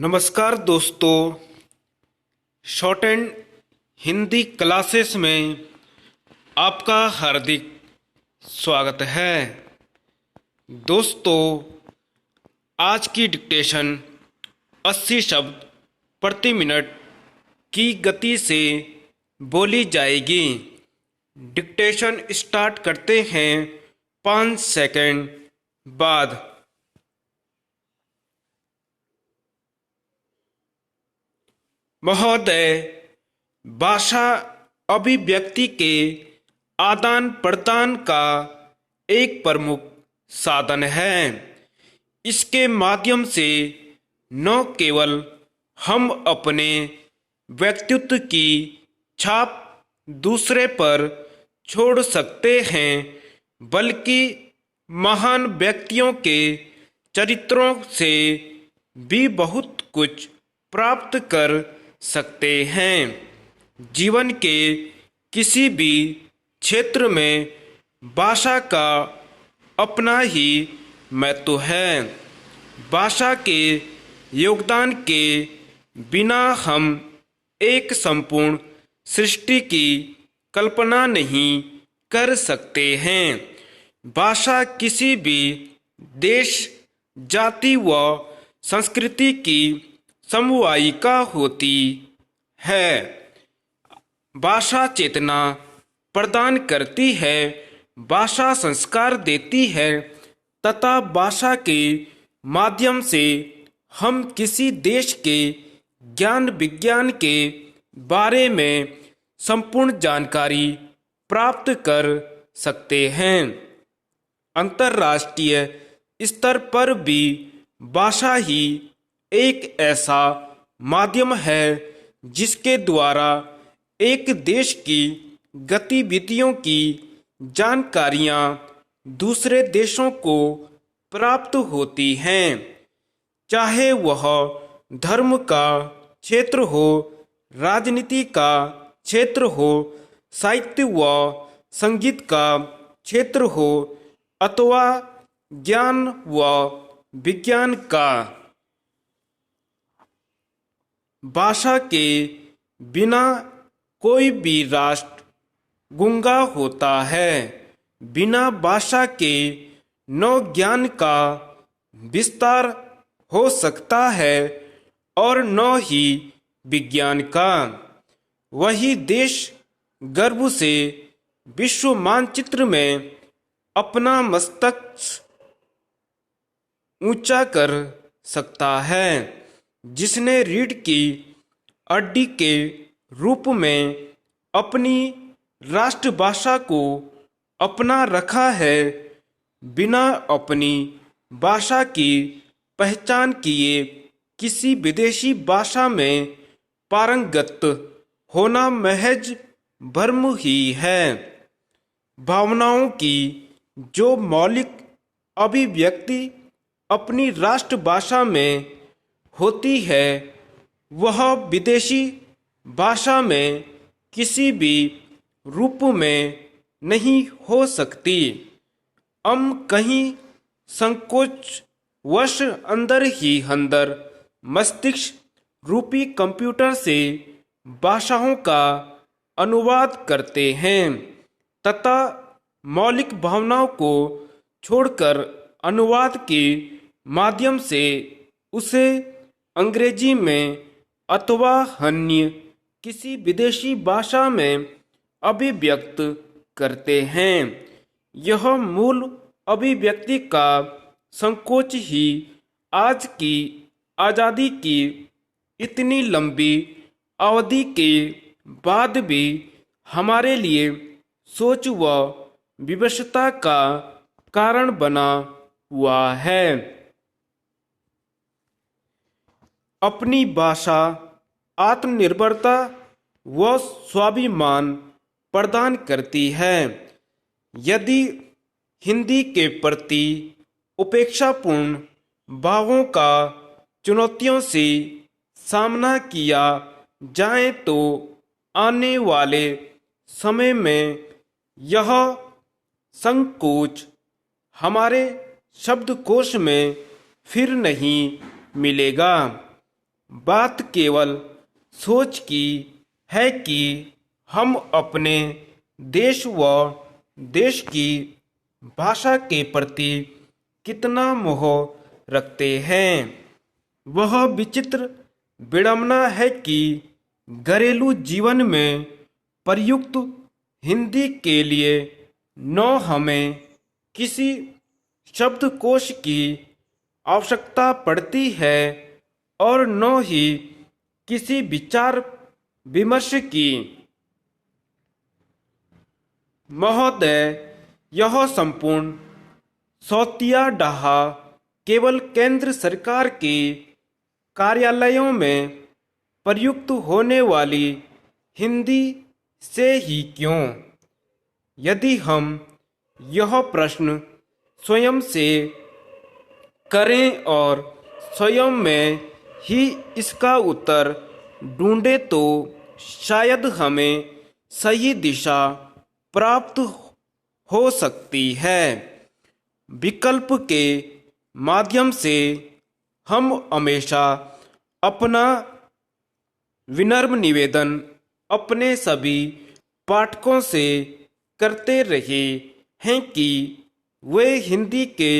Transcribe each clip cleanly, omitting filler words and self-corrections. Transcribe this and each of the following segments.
नमस्कार दोस्तों, short and Hindi classes में आपका हार्दिक स्वागत है। दोस्तों, आज की डिक्टेशन 80 शब्द प्रति मिनट की गति से बोली जाएगी। डिक्टेशन स्टार्ट करते हैं 5 सेकंड बाद। महोदय, भाषा अभिव्यक्ति के आदान प्रदान का एक प्रमुख साधन है। इसके माध्यम से न केवल हम अपने व्यक्तित्व की छाप दूसरे पर छोड़ सकते हैं, बल्कि महान व्यक्तियों के चरित्रों से भी बहुत कुछ प्राप्त कर सकते हैं। जीवन के किसी भी क्षेत्र में भाषा का अपना ही महत्व है। भाषा के योगदान के बिना हम एक संपूर्ण सृष्टि की कल्पना नहीं कर सकते हैं। भाषा किसी भी देश, जाति व संस्कृति की समवायिका होती है। भाषा चेतना प्रदान करती है, भाषा संस्कार देती है तथा भाषा के माध्यम से हम किसी देश के ज्ञान विज्ञान के बारे में संपूर्ण जानकारी प्राप्त कर सकते हैं। अंतर्राष्ट्रीय स्तर पर भी भाषा ही एक ऐसा माध्यम है जिसके द्वारा एक देश की गतिविधियों की जानकारियां दूसरे देशों को प्राप्त होती हैं, चाहे वह धर्म का क्षेत्र हो, राजनीति का क्षेत्र हो, साहित्य व संगीत का क्षेत्र हो अथवा ज्ञान व विज्ञान का। भाषा के बिना कोई भी राष्ट्र गूंगा होता है। बिना भाषा के न ज्ञान का विस्तार हो सकता है और न ही विज्ञान का। वही देश गर्व से विश्व मानचित्र में अपना मस्तक ऊंचा कर सकता है, जिसने रीढ़ की हड्डी के रूप में अपनी राष्ट्रभाषा को अपना रखा है। बिना अपनी भाषा की पहचान किए किसी विदेशी भाषा में पारंगत होना महज भ्रम ही है। भावनाओं की जो मौलिक अभिव्यक्ति अपनी राष्ट्रभाषा में होती है, वह विदेशी भाषा में किसी भी रूप में नहीं हो सकती। हम कहीं संकोच वश अंदर ही अंदर मस्तिष्क रूपी कंप्यूटर से भाषाओं का अनुवाद करते हैं तथा मौलिक भावनाओं को छोड़कर अनुवाद के माध्यम से उसे अंग्रेजी में अथवा अन्य किसी विदेशी भाषा में अभिव्यक्त करते हैं। यह मूल अभिव्यक्ति का संकोच ही आज की आज़ादी की इतनी लंबी अवधि के बाद भी हमारे लिए सोच व विवशता का कारण बना हुआ है। अपनी भाषा आत्मनिर्भरता व स्वाभिमान प्रदान करती है। यदि हिंदी के प्रति उपेक्षापूर्ण भावों का चुनौतियों से सामना किया जाए तो आने वाले समय में यह संकोच हमारे शब्दकोश में फिर नहीं मिलेगा। बात केवल सोच की है कि हम अपने देश व देश की भाषा के प्रति कितना मोह रखते हैं। वह विचित्र विडंबना है कि घरेलू जीवन में प्रयुक्त हिंदी के लिए न हमें किसी शब्दकोश की आवश्यकता पड़ती है और न ही किसी विचार विमर्श की। महोदय, यह संपूर्ण सौतिया डहा केवल केंद्र सरकार के कार्यालयों में प्रयुक्त होने वाली हिंदी से ही क्यों? यदि हम यह प्रश्न स्वयं से करें और स्वयं में ही इसका उत्तर ढूंढें तो शायद हमें सही दिशा प्राप्त हो सकती है। विकल्प के माध्यम से हम हमेशा अपना विनम्र निवेदन अपने सभी पाठकों से करते रहे हैं कि वे हिंदी के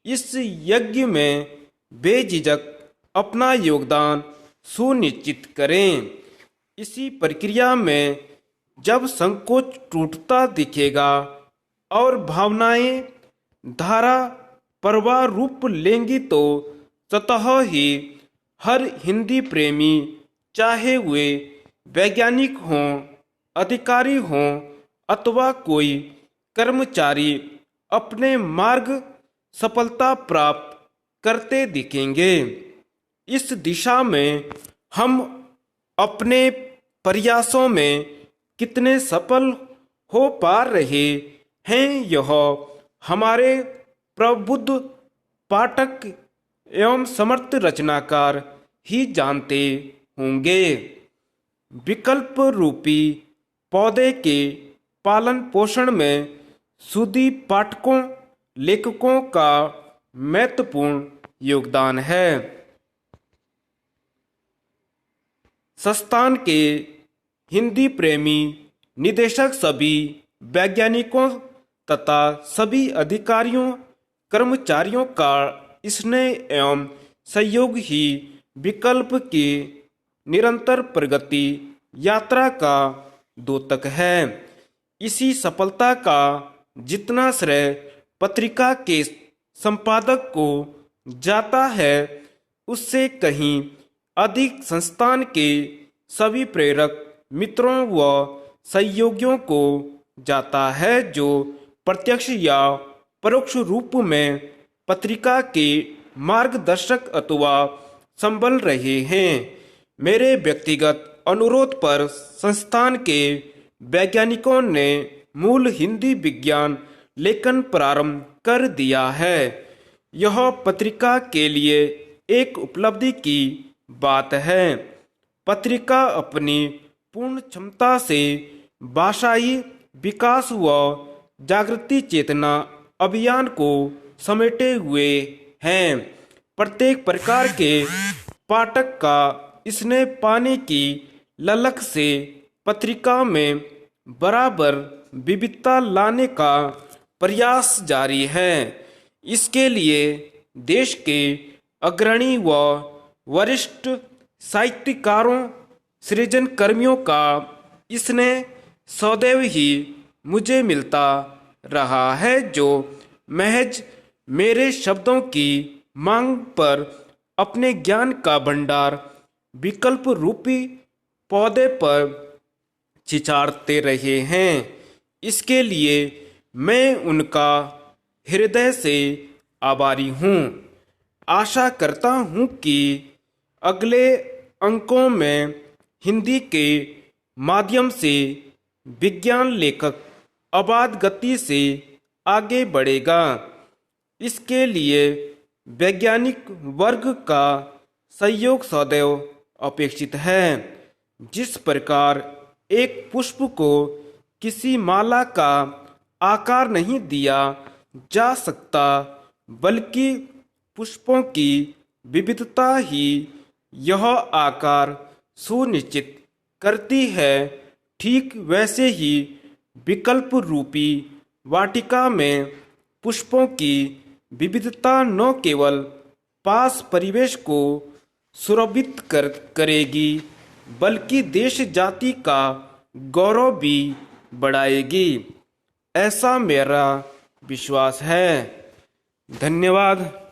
इस यज्ञ में बेझिझक अपना योगदान सुनिश्चित करें। इसी प्रक्रिया में जब संकोच टूटता दिखेगा और भावनाएं धारा प्रवाह रूप लेंगी तो स्वतः ही हर हिंदी प्रेमी, चाहे वे वैज्ञानिक हों, अधिकारी हों अथवा कोई कर्मचारी, अपने मार्ग सफलता प्राप्त करते दिखेंगे। इस दिशा में हम अपने प्रयासों में कितने सफल हो पा रहे हैं, यह हमारे प्रबुद्ध पाठक एवं समर्थ रचनाकार ही जानते होंगे। विकल्प रूपी पौधे के पालन पोषण में सुधी पाठकों, लेखकों का महत्वपूर्ण योगदान है। संस्थान के हिंदी प्रेमी निदेशक सभी वैज्ञानिकों तथा सभी अधिकारियों, कर्मचारियों का स्नेह एवं सहयोग ही विकल्प की निरंतर प्रगति यात्रा का द्योतक है। इसी सफलता का जितना श्रेय पत्रिका के संपादक को जाता है, उससे कहीं अधिक संस्थान के सभी प्रेरक मित्रों व सहयोगियों को जाता है, जो प्रत्यक्ष या परोक्ष रूप में पत्रिका के मार्गदर्शक अथवा संभल रहे हैं। मेरे व्यक्तिगत अनुरोध पर संस्थान के वैज्ञानिकों ने मूल हिंदी विज्ञान लेखन प्रारंभ कर दिया है। यह पत्रिका के लिए एक उपलब्धि की बात है। पत्रिका अपनी पूर्ण क्षमता से भाषाई विकास व जागृति चेतना अभियान को समेटे हुए हैं। प्रत्येक प्रकार के पाठक का स्नेह पाने की ललक से पत्रिका में बराबर विविधता लाने का प्रयास जारी है। इसके लिए देश के अग्रणी व वरिष्ठ साहित्यकारों, सृजन कर्मियों का स्नेह सदैव ही मुझे मिलता रहा है, जो महज मेरे शब्दों की मांग पर अपने ज्ञान का भंडार विकल्प रूपी पौधे पर छिछाड़ते रहे हैं। इसके लिए मैं उनका हृदय से आभारी हूँ। आशा करता हूँ कि अगले अंकों में हिंदी के माध्यम से विज्ञान लेखक अबाध गति से आगे बढ़ेगा। इसके लिए वैज्ञानिक वर्ग का सहयोग सदैव अपेक्षित है। जिस प्रकार एक पुष्प को किसी माला का आकार नहीं दिया जा सकता, बल्कि पुष्पों की विविधता ही यह आकार सुनिश्चित करती है। ठीक वैसे ही विकल्प रूपी वाटिका में पुष्पों की विविधता न केवल पास परिवेश को सुरभित करेगी बल्कि देश जाति का गौरव भी बढ़ाएगी, ऐसा मेरा विश्वास है। धन्यवाद।